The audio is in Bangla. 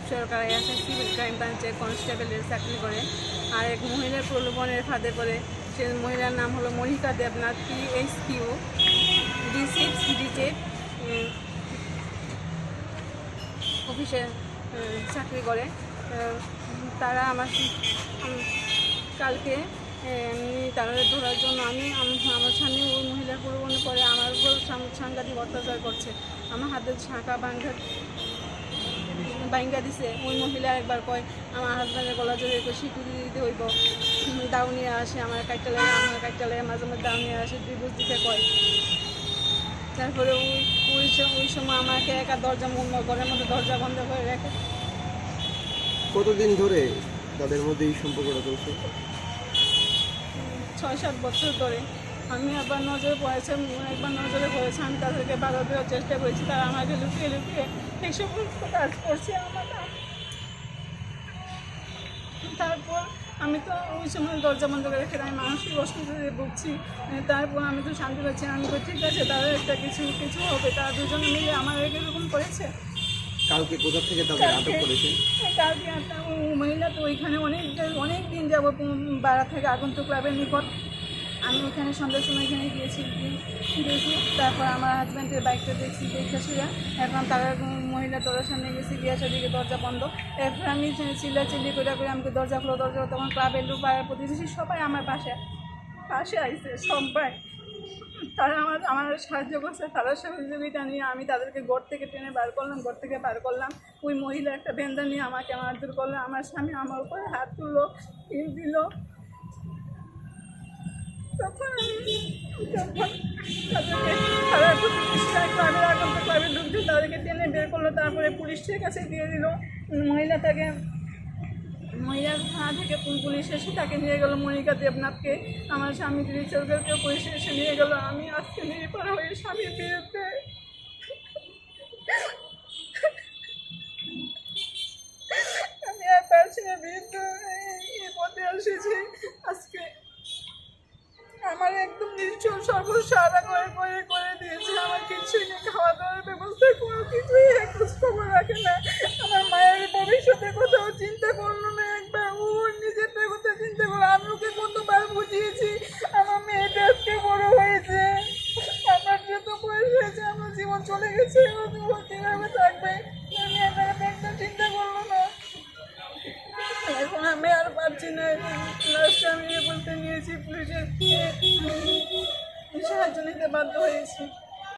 সরকারি আছে সিভিল ক্রাইম ব্রাঞ্চে কনস্টেবলের চাকরি করে। আর এক মহিলার প্রলোভনের ফাঁদে পড়ে, সে মহিলার নাম হলো Monika Debnath, PSQ D6 DJ অফিসে চাকরি করে। তারা আমার কালকে তারা ধরার জন্য আমার স্বামী ওই মহিলার প্রলোভনে পরে আমার উপর সাংঘাতিক অত্যাচার করছে। আমার হাতে শাঁখা ভাঙ্গা দিছে। ওই মহিলা একবার কয় আমার হাজব্যান্ডের গলা জড়িয়ে স্বীকৃতি দিতে হইব, দাও নিয়ে আসে আমার কাইটালে মাঝে মাঝে দাও নিয়ে আসে, ডিভোর্স দিতে কয়। তারপরে ওই সময় আমাকে একা ঘরের মধ্যে দরজা বন্ধ করে রাখে। কতদিন ধরে তাদের মধ্যে এই সম্পর্কটা চলছে? 6-7 বছর ধরে। আমি একবার নজরে পড়েছে, আমি তাদেরকে বাধা দেওয়ার চেষ্টা করেছি। তারা আমাকে লুকিয়ে এই সমস্ত কাজ করছে আমার। তারপর আমি তো ওই সময় দরজা বন্ধ করে রেখে আমি মানসিক অসুবিধায় ভুগছি। তারপর আমি তো শান্তি পাচ্ছি। আমি তো ঠিক আছে, তাদের একটা কিছু হবে। তারা দুজনে মিলে আমার এরকম করেছে। কালকে কোথা থেকে তাদের আটক করেছে? কালকে একটা মহিলা তো ওইখানে অনেক দিন যাবো বাড়া থেকে আগন্তুক ক্লাবের নিকট। আমি ওখানে সন্ধ্যার সময় এখানে গিয়েছি। তারপর আমার হাজব্যান্ডের বাইকটা দেখেছি। এখন তারা মহিলা দরজার সামনে গেছি, গিয়ে সেদিকে দরজা বন্ধ। এরপর আমি চিল্লি করে আমাকে দরজা খোলো। তখন ক্লাবের লোক পাড়ার প্রতিবেশী সবাই আমার পাশে আইছে সবাই। তারা আমার সাহায্য করছে। তারা সহযোগিতা নিয়ে আমি তাদেরকে ঘর থেকে টেনে বার করলাম। ওই মহিলা একটা বেন্দা নিয়ে আমাকে মারধর করলো। আমার স্বামী আমার উপরে হাত তুললো, টিপ দিল। তখন ক্লাবের লোক দিয়ে তাদেরকে টেনে বের করলো। তারপরে পুলিশের কাছে দিয়ে দিল। মহিলার থানা থেকে পুলিশ এসে তাকে নিয়ে গেল, মনিকা দেবনাথকে। আমার স্বামী চৌধুরীকেও পুলিশ এসে নিয়ে গেল। আমি আজকে নির্ভর হয়ে স্বামীর বিরুদ্ধে আমি আর পারছি না, বিরুদ্ধে এই পথে এসেছি। আজকে আমার একদম নিশ্চয় সর্বসারা করে দিয়েছে। আমার কিছুই নেই, খাওয়া দাওয়ার ব্যবস্থা কোনো কিছুই খোঁজ খবর রাখে না। আমার মায়ের ভবিষ্যতের কথাও চিন্তা করলো না একবার। ও নিজেদের কথা চিন্তা করলো। আমি ওকে কতবার বুঝিয়েছি, আমার মেয়েটা আজকে বড় হয়েছে, আমার যত বয়স হয়েছে, আমার জীবন চলে গেছে, ও কীভাবে থাকবে। আমি একটা চিন্তা করলো না। এখন আমি আর পারছি না। লাস্টে আমি বলতে নিয়েছি, পুলিশের সাহায্য নিতে বাধ্য হয়েছি।